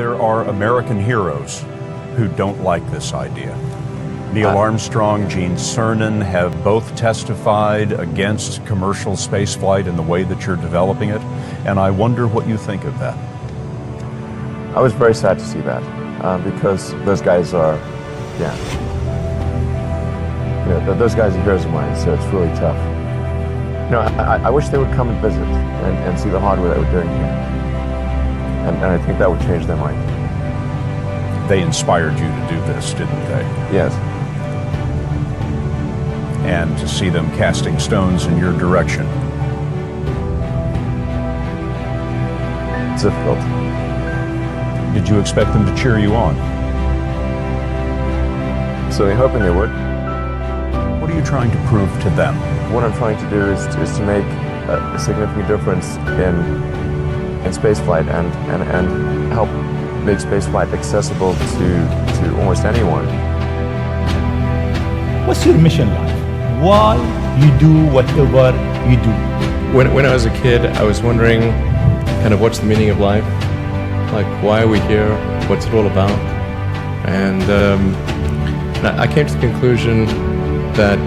There are American heroes who don't like this idea. Neil Armstrong, Gene Cernan have both testified against commercial spaceflight in the way that you're developing it, and I wonder what you think of that. I was very sad to see that, because those guys are, those guys are heroes of mine, so it's really tough. I wish they would come and visit and see the hardware that we're doing here. And I think that would change their mind. They inspired you to do this, didn't they? Yes. And to see them casting stones in your direction. It's difficult. Did you expect them to cheer you on? So I'm hoping they would. What are you trying to prove to them? What I'm trying to do is to make a significant difference in spaceflight and help make spaceflight accessible to almost anyone. What's your mission like? Why you do whatever you do? When I was a kid, I was wondering kind of what's the meaning of life? Like, why are we here? What's it all about? And I came to the conclusion that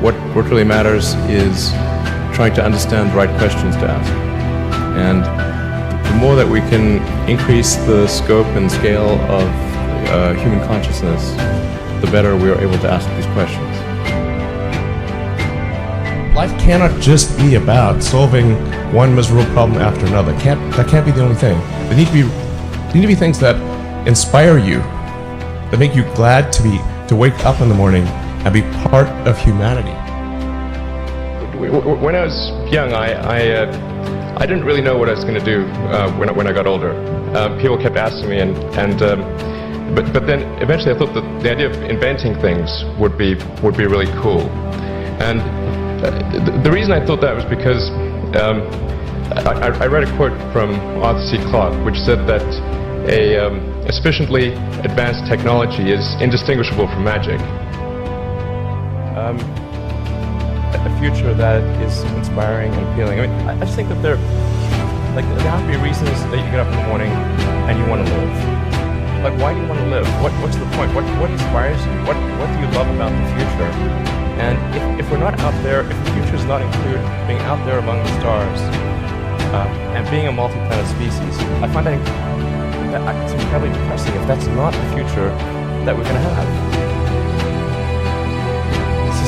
what really matters is trying to understand the right questions to ask. And the more that we can increase the scope and scale of human consciousness, the better we are able to ask these questions. Life cannot just be about solving one miserable problem after another. That can't be the only thing. There need to be things that inspire you, that make you glad to wake up in the morning and be part of humanity. When I was young, I didn't really know what I was going to do when I got older. People kept asking me, but then eventually I thought that the idea of inventing things would be really cool. And the reason I thought that was because I read a quote from Arthur C. Clarke, which said that a sufficiently advanced technology is indistinguishable from magic. A future that is inspiring and appealing. I mean, I just think that there have to be reasons that you get up in the morning and you want to live. Like, why do you want to live? What's the point? What inspires you? What do you love about the future? And if we're not out there, if the future does not include being out there among the stars and being a multi-planet species, I find that it's incredibly depressing if that's not the future that we're going to have.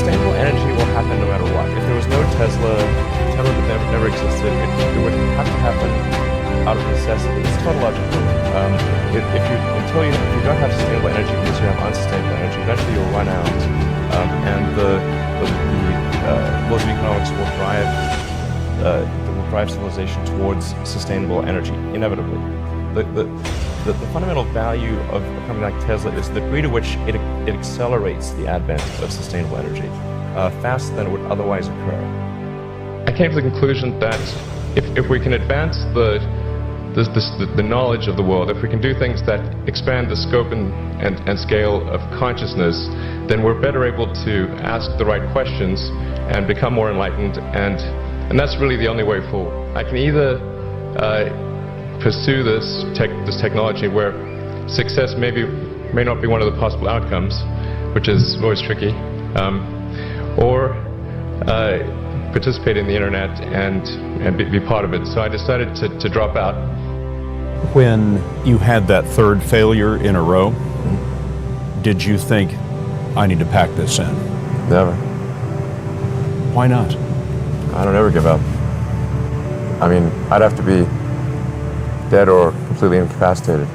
Sustainable energy will happen no matter what. If there was no Tesla would never existed. It would have to happen out of necessity. It's tautological. If you don't have sustainable energy because you have unsustainable energy, eventually you'll run out, and the laws of economics will drive civilization towards sustainable energy inevitably. The fundamental value of a company like Tesla is the degree to which it accelerates the advent of sustainable energy faster than it would otherwise occur. I came to the conclusion that if we can advance the knowledge of the world, if we can do things that expand the scope and scale of consciousness, then we're better able to ask the right questions and become more enlightened, and that's really the only way forward. I can either pursue this technology where success may not be one of the possible outcomes, which is always tricky, or participate in the internet and be part of it. So I decided to drop out. When you had that third failure in a row, did you think, I need to pack this in? Never. Why not? I don't ever give up. I mean, I'd have to be dead or completely incapacitated.